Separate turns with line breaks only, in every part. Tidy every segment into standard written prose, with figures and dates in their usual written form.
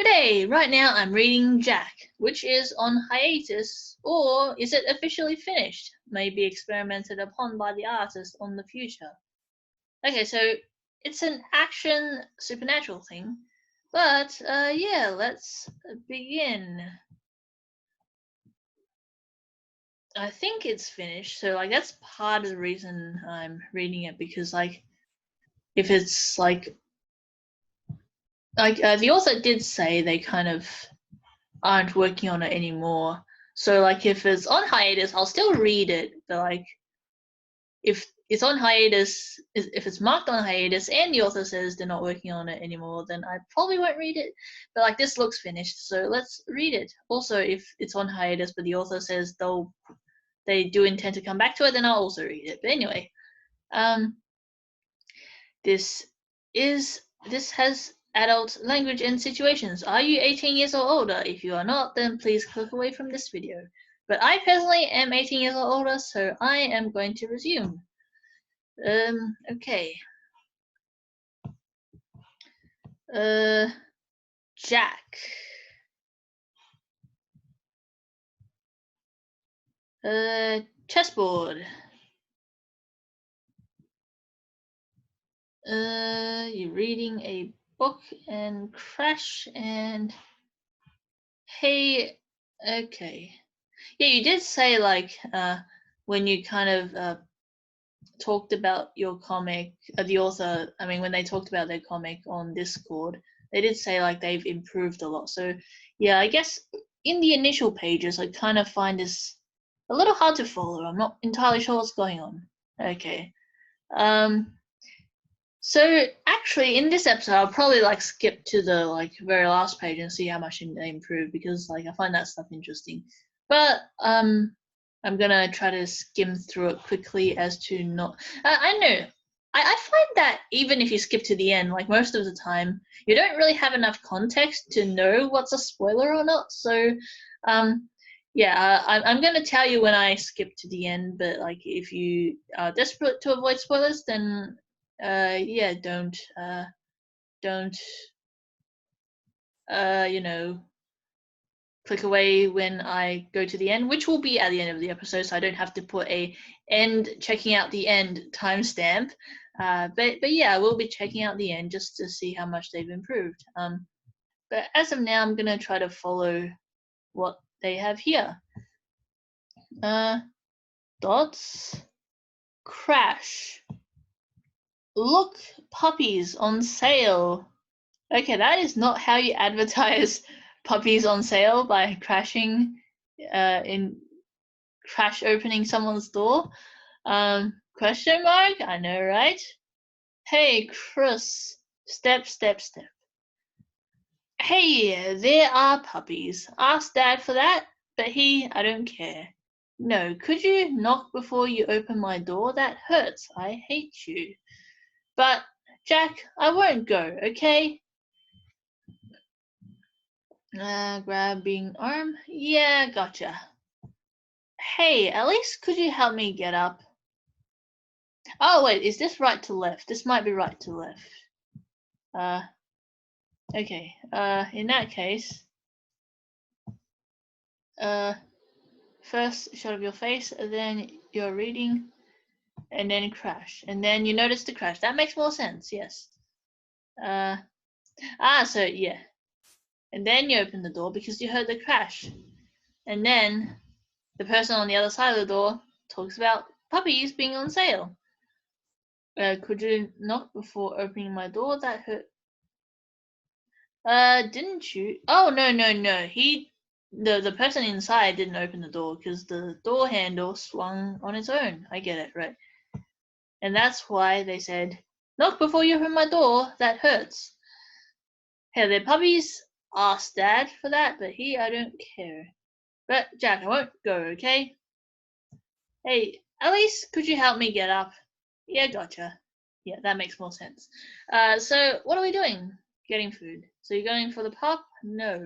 G'day! Right now I'm reading Jack, which is on hiatus, or is it officially finished? Maybe experimented upon by the artist on the future. Okay, so it's an action supernatural thing, but yeah, let's begin. I think it's finished, so like that's part of the reason I'm reading it because like if it's like the author did say they kind of aren't working on it anymore. So like if it's on hiatus, I'll still read it, but like if it's on hiatus, if it's marked on hiatus and the author says they're not working on it anymore, then I probably won't read it. But like this looks finished, so let's read it. Also, if it's on hiatus but the author says they do intend to come back to it, then I'll also read it. But anyway, um this has adult language and situations. Are you 18 years or older? If you are not, then please click away from this video. But I personally am 18 years or older, so I am going to resume. Okay. Jack. Chessboard. You're reading a book and crash and hey, okay. Yeah, you did say like when you kind of talked about your comic, the author, I mean, when they talked about their comic on Discord, they did say like they've improved a lot. So, yeah, I guess in the initial pages, I kind of find this a little hard to follow. I'm not entirely sure what's going on. Okay. So actually, in this episode, I'll probably like skip to the like very last page and see how much they improved because like I find that stuff interesting. But I'm gonna try to skim through it quickly as to not. I know. I find that even if you skip to the end, like most of the time, you don't really have enough context to know what's a spoiler or not. So, yeah, I'm gonna tell you when I skip to the end. But like, if you are desperate to avoid spoilers, then yeah, don't you know, click away when I go to the end, which will be at the end of the episode, so I don't have to put a end checking out the end timestamp. But yeah, I will be checking out the end just to see how much they've improved. But as of now, I'm gonna try to follow what they have here. Dots, crash, look, puppies on sale. Okay, that is not how you advertise puppies on sale by crashing in crash opening someone's door. Question mark? I know, right? Hey, Chris. Step, step, step. Hey, there are puppies. Ask Dad for that, but I don't care. No, could you knock before you open my door? That hurts. I hate you. But, Jack, I won't go, okay? Grabbing arm. Yeah, gotcha. Hey, at least could you help me get up? Oh, wait, is this right to left? This might be right to left. Okay. In that case, first shot of your face, and then you're reading, and then crash, and then you notice the crash. That makes more sense. Yes. So yeah, and then you open the door because you heard the crash, and then the person on the other side of the door talks about puppies being on sale. Could you knock before opening my door? That hurt. Didn't you? Oh, no, no, no. The person inside didn't open the door because the door handle swung on its own. I get it, right? And that's why they said, knock before you open my door. That hurts. Hey, the puppies asked Dad for that, but I don't care. But Jack, I won't go, okay? Hey, at least could you help me get up? Yeah, gotcha. Yeah, that makes more sense. So what are we doing? Getting food. So you're going for the pup? No.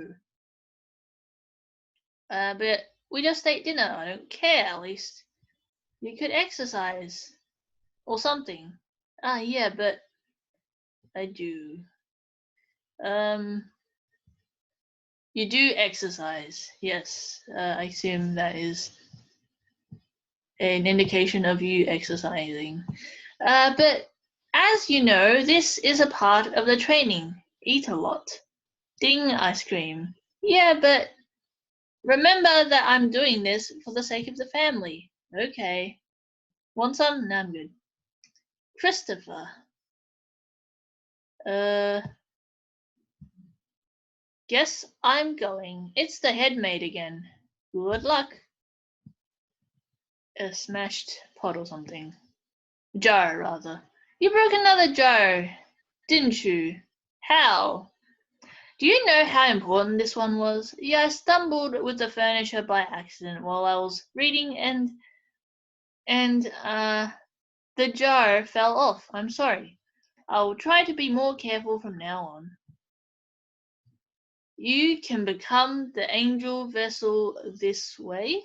But we just ate dinner. I don't care, at least. You could exercise. Or something. Yeah, but I do. Um, You do exercise, yes. I assume that is an indication of you exercising. But as you know, this is a part of the training. Eat a lot. Ding, ice cream. Yeah, but remember that I'm doing this for the sake of the family. Okay. Want some? No, I'm good. Christopher. Guess I'm going. It's the headmaid again. Good luck. A smashed pot or something. Jar, rather. You broke another jar, didn't you? How? Do you know how important this one was? Yeah, I stumbled with the furniture by accident while I was reading and the jar fell off. I'm sorry. I'll try to be more careful from now on. You can become the angel vessel this way.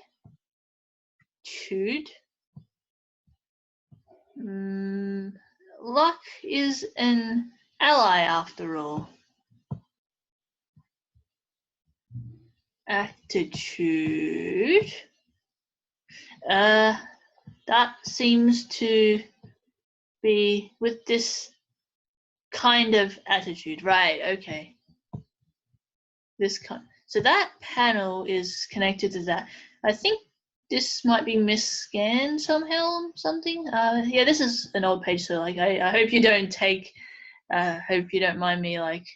Chewed. Luck is an ally after all. Attitude. That seems to be with this kind of attitude. Right, okay. This kind. So that panel is connected to that. I think this might be misscanned somehow, something. Yeah, this is an old page, so like I hope you don't take hope you don't mind me like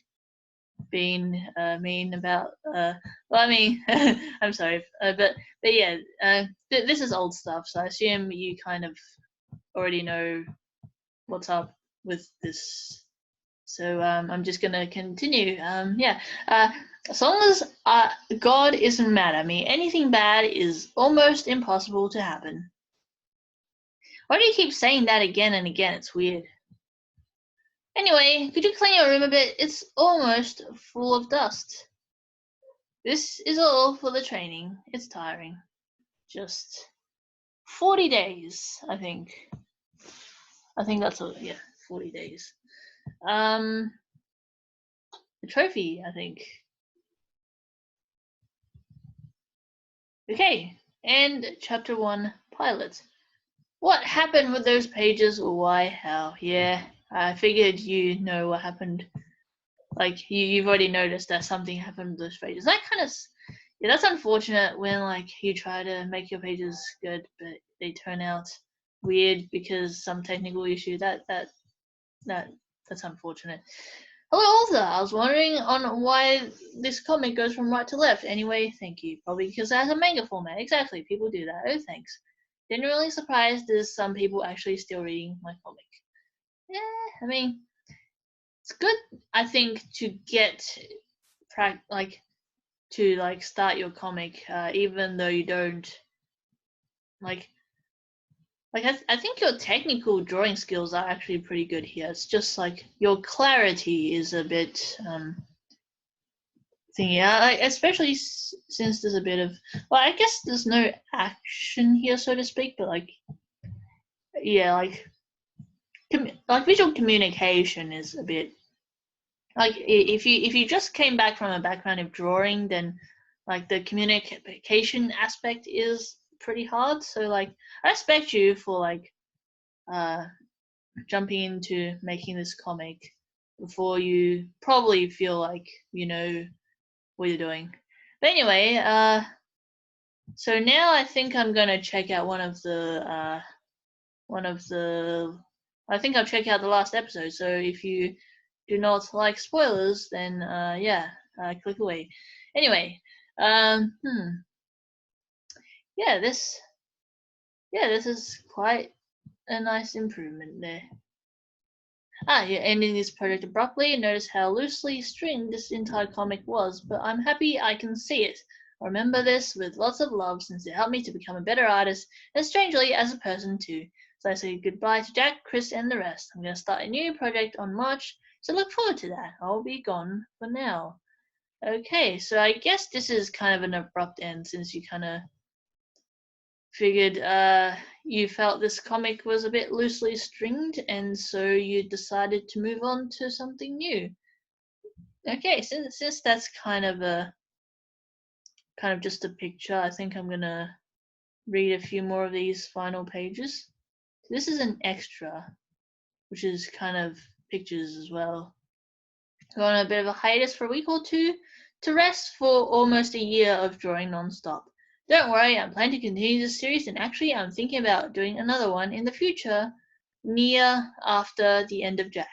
being mean about well, I mean I'm sorry, but yeah, this is old stuff, so I assume you kind of already know what's up with this. So I'm just gonna continue. Yeah, as long as God isn't mad at me, anything bad is almost impossible to happen. Why do you keep saying that again and again? It's weird. Anyway, could you clean your room a bit? It's almost full of dust. This is all for the training. It's tiring. Just 40 days, I think. I think that's all. Yeah, 40 days. The trophy, I think. Okay, and chapter 1, pilot. What happened with those pages? Why, how? Yeah, I figured you know what happened. Like, you've already noticed that something happened with those pages. That kind of, yeah, that's unfortunate when, like, you try to make your pages good, but they turn out weird because some technical issue. That's unfortunate. Hello, author. I was wondering on why this comic goes from right to left. Anyway, thank you. Probably because it has a manga format. Exactly. People do that. Oh, thanks. Genuinely surprised there's some people actually still reading my comic. Yeah, I mean, it's good. I think to get start your comic, even though you don't like. I think your technical drawing skills are actually pretty good here. It's just like your clarity is a bit thingy. Especially since there's a bit of, well, I guess there's no action here, so to speak, but like, yeah, like visual communication is a bit like if you just came back from a background of drawing, then like the communication aspect is pretty hard. So like I respect you for like jumping into making this comic before you probably feel like you know what you're doing. But anyway, so now I think I'm gonna check out one of the I think I'll check out the last episode. So if you do not like spoilers, then yeah, click away. Anyway, yeah, this is quite a nice improvement there. You're ending this project abruptly. Notice how loosely stringed this entire comic was, but I'm happy I can see it. I remember this with lots of love since it helped me to become a better artist and strangely as a person too. So I say goodbye to Jack, Chris, and the rest. I'm going to start a new project on March, so look forward to that. I'll be gone for now. Okay, so I guess this is kind of an abrupt end since you kind of figured you felt this comic was a bit loosely stringed and so you decided to move on to something new. Okay, since that's kind of a kind of just a picture. I think I'm gonna read a few more of these final pages. This is an extra, which is kind of pictures as well. Go on a bit of a hiatus for a week or two to rest for almost a year of drawing non-stop. Don't worry, I'm planning to continue this series, and actually I'm thinking about doing another one in the future, near after the end of Jack.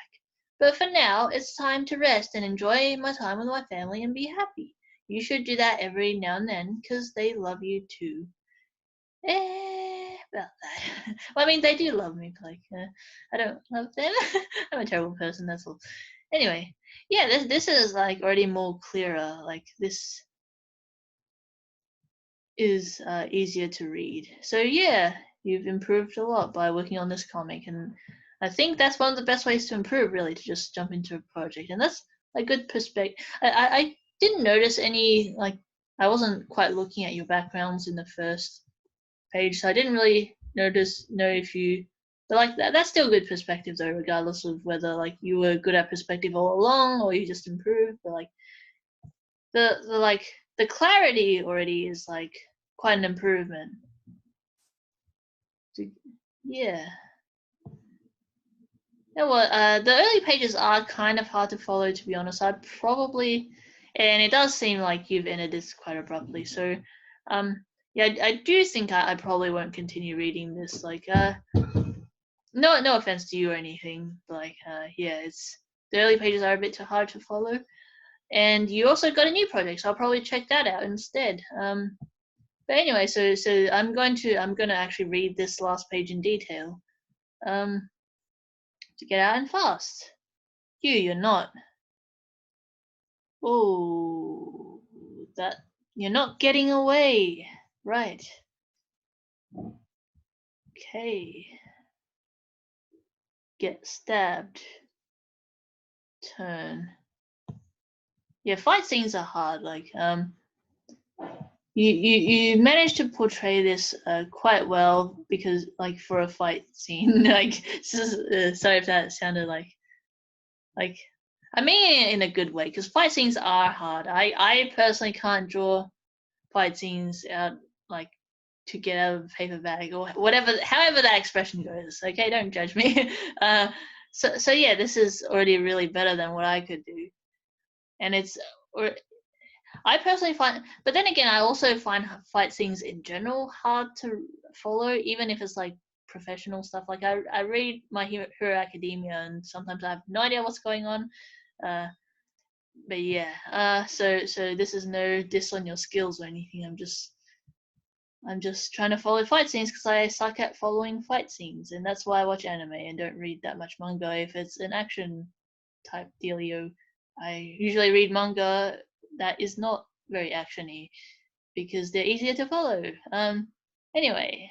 But for now, it's time to rest and enjoy my time with my family and be happy. You should do that every now and then, because they love you too. About that. Well, I mean, they do love me, but like, I don't love them. I'm a terrible person, that's all. Anyway, yeah, this is like already more clearer. Like this is easier to read. So yeah, you've improved a lot by working on this comic, and I think that's one of the best ways to improve, really, to just jump into a project, and that's a good perspective. I didn't notice any, like, I wasn't quite looking at your backgrounds in the first page, so I didn't really know if you, but like that's still good perspective though, regardless of whether like you were good at perspective all along or you just improved. But like the clarity already is like quite an improvement. So, yeah. You know what? The early pages are kind of hard to follow, to be honest. I'd probably, and it does seem like you've ended this quite abruptly. So, yeah, I do think I probably won't continue reading this. Like, no offense to you or anything, but like, yeah, it's the early pages are a bit too hard to follow. And you also got a new project, so I'll probably check that out instead. But anyway, so I'm gonna actually read this last page in detail. To get out and fast. You're not. Oh, that you're not getting away. Right. Okay. Get stabbed. Turn. Yeah, fight scenes are hard. Like, you managed to portray this quite well, because like for a fight scene, like sorry if that sounded like I mean in a good way, because fight scenes are hard. I personally can't draw fight scenes out like to get out of a paper bag or whatever, however that expression goes. Okay, don't judge me. So yeah, this is already really better than what I could do, and it's or I personally find, but then again, I also find fight scenes in general hard to follow, even if it's like professional stuff. Like I read My Hero Academia, and sometimes I have no idea what's going on. But yeah, so this is no diss on your skills or anything. I'm just trying to follow fight scenes because I suck at following fight scenes, and that's why I watch anime and don't read that much manga if it's an action type dealio. I usually read manga that is not very actiony because they're easier to follow. Anyway,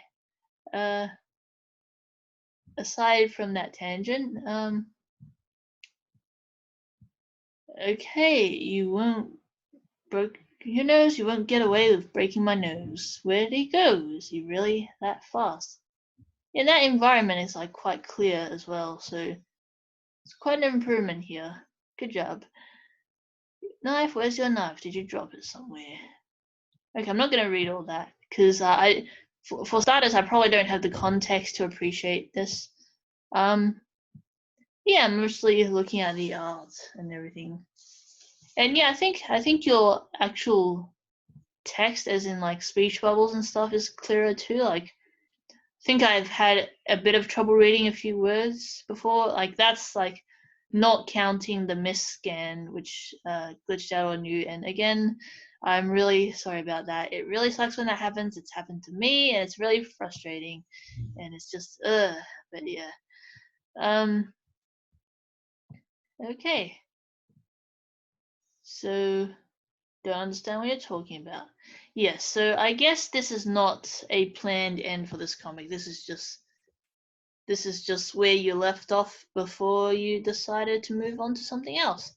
aside from that tangent, okay, you won't broke your nose. You won't get away with breaking my nose. Where did he go? Is he really that fast? Yeah, that environment is like quite clear as well, so it's quite an improvement here. Good job. Knife, where's your knife? Did you drop it somewhere? Okay, I'm not going to read all that because for starters, I probably don't have the context to appreciate this. Yeah, I'm mostly looking at the art and everything. And yeah, I think your actual text, as in like speech bubbles and stuff, is clearer too. Like, I think I've had a bit of trouble reading a few words before. Like, that's like not counting the miss scan, which glitched out on you. And again, I'm really sorry about that. It really sucks when that happens. It's happened to me, and it's really frustrating. And it's just, but yeah. Okay. So, don't understand what you're talking about. Yes, so I guess this is not a planned end for this comic. This is just where you left off before you decided to move on to something else.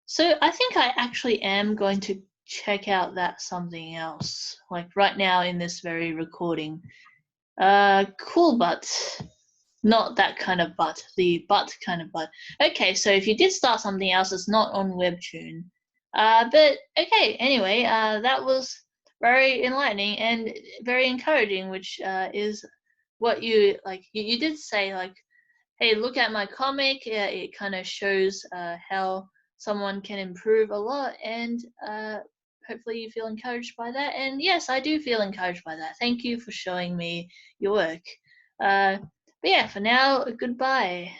So I think I actually am going to check out that something else, like right now in this very recording. Cool, but not that kind of butt, the butt kind of butt. Okay, so if you did start something else, it's not on Webtoon. But okay, anyway, that was very enlightening and very encouraging, which is what you like. You did say like, hey, look at my comic. It kind of shows how someone can improve a lot, and hopefully you feel encouraged by that. And yes, I do feel encouraged by that. Thank you for showing me your work. But yeah, for now, goodbye.